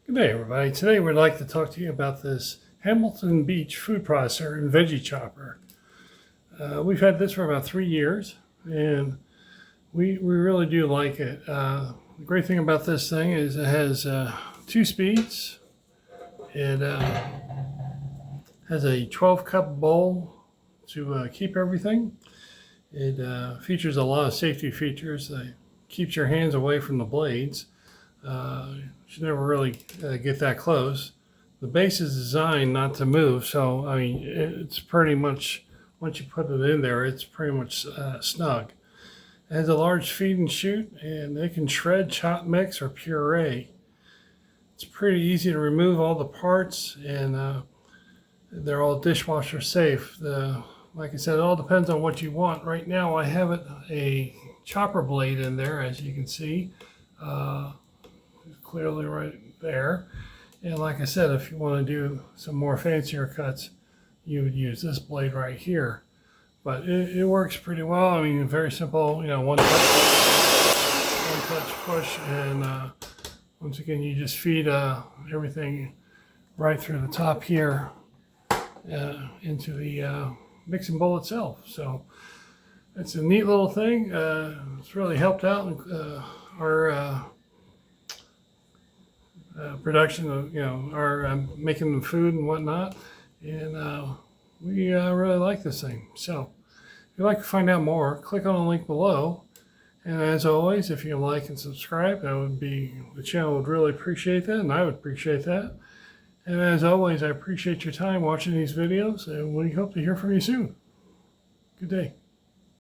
Good day, everybody. Today we'd like to talk to you about this Hamilton Beach food processor and veggie chopper. We've had this for about 3 years, and we really do like it. The great thing about this thing is it has 2 speeds. It has a 12-cup bowl to keep everything. It features a lot of safety features that keeps your hands away from the blades. You should never really get that close. The base is designed not to move, so I mean it's pretty much, once you put it in there, it's pretty much snug. It has a large feed and chute, and it can shred, chop, mix, or puree. It's pretty easy to remove all the parts, and they're all dishwasher safe. Like I said, it all depends on what you want. Right now I have a chopper blade in there, as you can see. Clearly right there. And like I said, if you want to do some more fancier cuts, you would use this blade right here. But it works pretty well. I mean, very simple, one touch push, and once again, you just feed everything right through the top here into the mixing bowl itself. So it's a neat little thing. It's really helped out our production of our making the food and whatnot, and we really like this thing. So if you'd like to find out more, click on the link below, and as always, if you like and subscribe, the channel would really appreciate that, and I would appreciate that. And as always, I appreciate your time watching these videos, and we hope to hear from you soon. Good day.